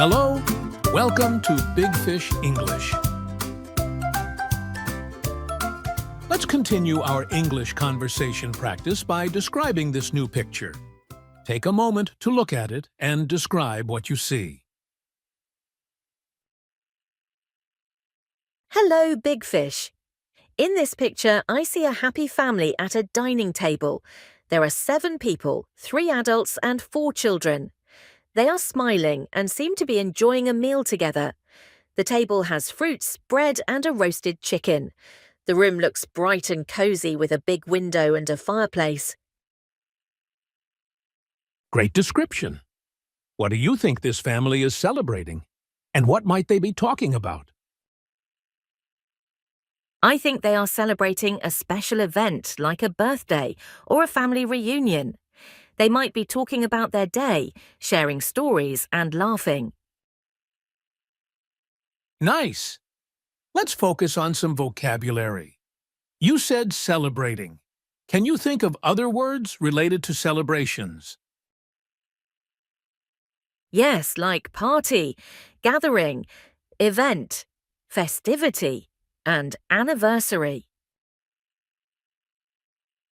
Hello, welcome to Big Fish English. Let's continue our English conversation practice by describing this new picture. Take a moment to look at it and describe what you see. Hello, Big Fish. In this picture, I see a happy family at a dining table. There are 7 people, 3 adults and 4 children. They are smiling and seem to be enjoying a meal together. The table has fruits, bread and a roasted chicken. The room looks bright and cozy with a big window and a fireplace. Great description. What do you think this family is celebrating? And what might they be talking about? I think they are celebrating a special event like a birthday or a family reunion. They might be talking about their day, sharing stories and laughing. Nice! Let's focus on some vocabulary. You said celebrating. Can you think of other words related to celebrations? Yes, like party, gathering, event, festivity, and anniversary.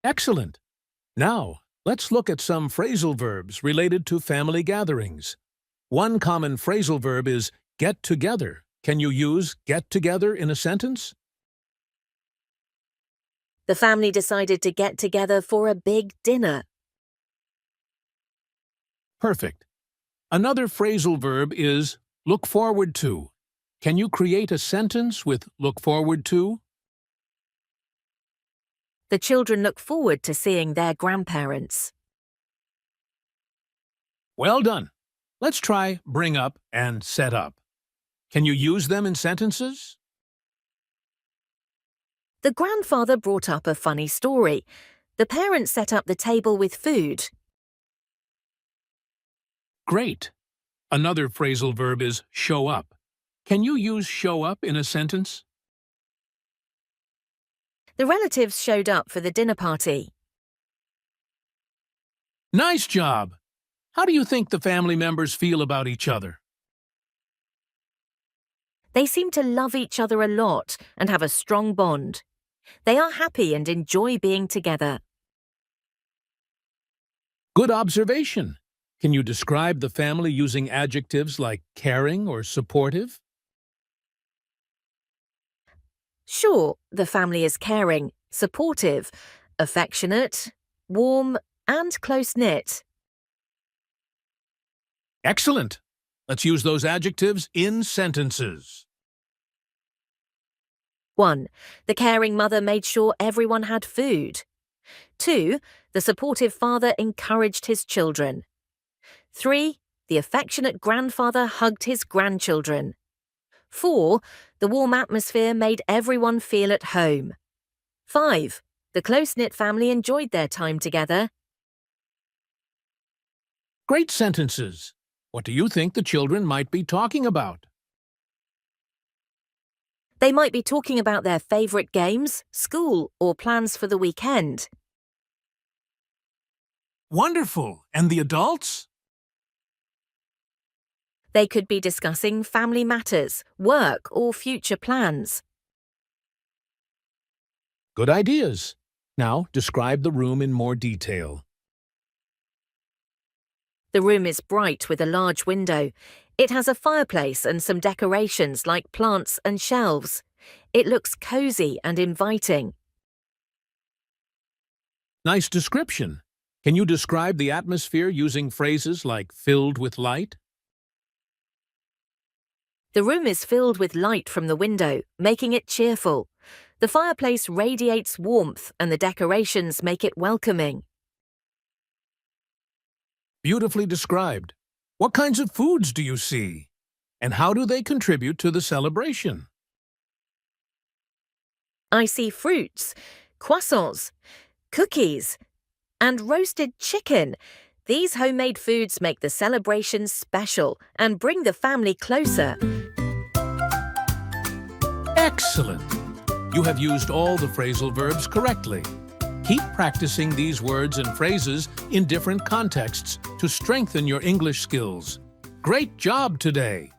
Excellent! Now, let's look at some phrasal verbs related to family gatherings. One common phrasal verb is get together. Can you use get together in a sentence? The family decided to get together for a big dinner. Perfect. Another phrasal verb is look forward to. Can you create a sentence with look forward to? The children look forward to seeing their grandparents. Well done. Let's try bring up and set up. Can you use them in sentences? The grandfather brought up a funny story. The parents set up the table with food. Great. Another phrasal verb is show up. Can you use show up in a sentence? The relatives showed up for the dinner party. Nice job! How do you think the family members feel about each other? They seem to love each other a lot and have a strong bond. They are happy and enjoy being together. Good observation. Can you describe the family using adjectives like caring or supportive? Sure, the family is caring, supportive, affectionate, warm, and close-knit. Excellent! Let's use those adjectives in sentences. 1. The caring mother made sure everyone had food. 2. The supportive father encouraged his children. 3. The affectionate grandfather hugged his grandchildren. 4. The warm atmosphere made everyone feel at home. 5. The close-knit family enjoyed their time together. Great sentences. What do you think the children might be talking about? They might be talking about their favorite games, school, or plans for the weekend. Wonderful! And the adults? They could be discussing family matters, work, or future plans. Good ideas. Now, describe the room in more detail. The room is bright with a large window. It has a fireplace and some decorations like plants and shelves. It looks cozy and inviting. Nice description. Can you describe the atmosphere using phrases like filled with light? The room is filled with light from the window, making it cheerful. The fireplace radiates warmth and the decorations make it welcoming. Beautifully described. What kinds of foods do you see? And how do they contribute to the celebration? I see fruits, croissants, cookies, and roasted chicken. These homemade foods make the celebration special and bring the family closer. Excellent! You have used all the phrasal verbs correctly. Keep practicing these words and phrases in different contexts to strengthen your English skills. great job today.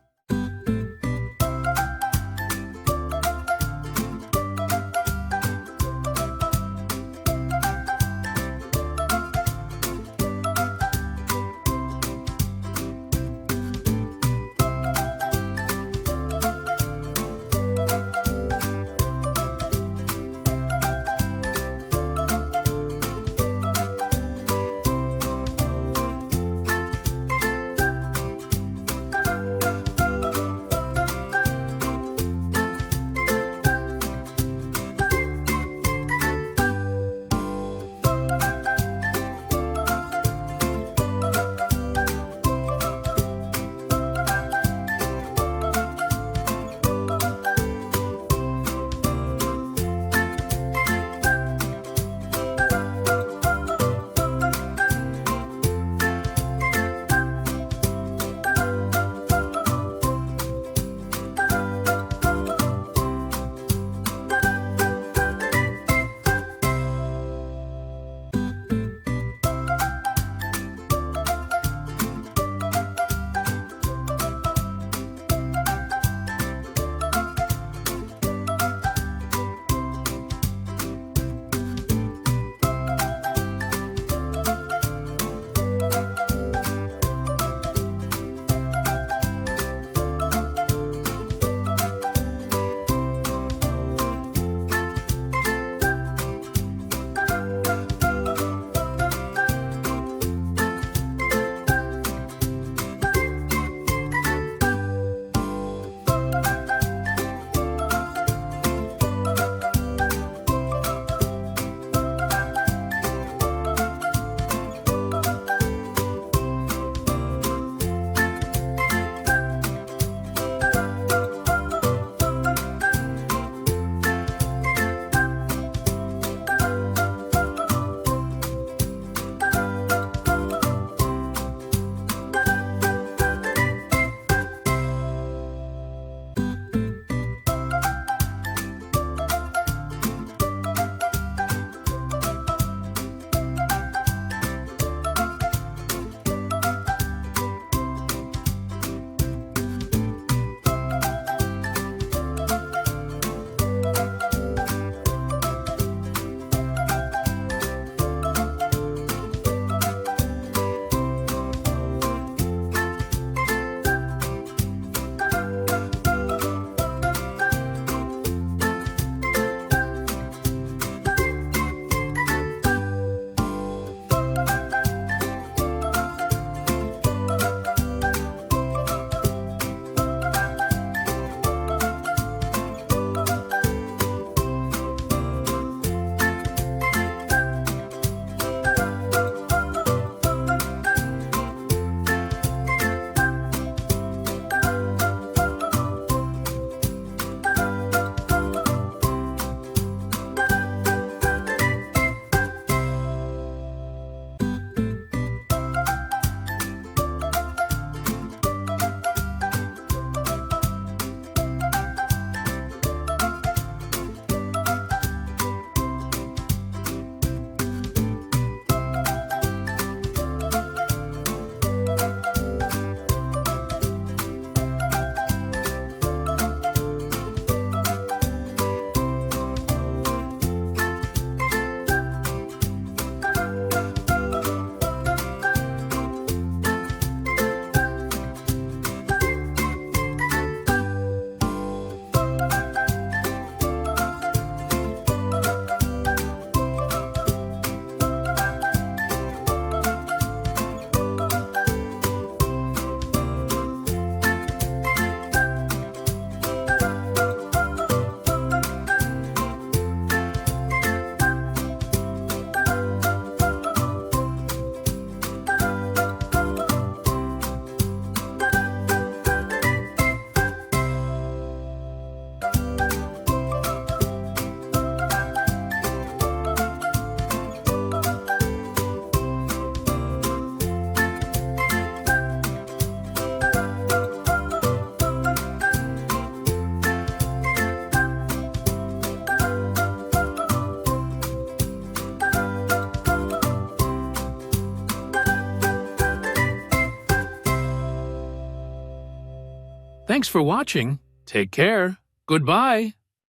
Thanks for watching. Take care. Goodbye.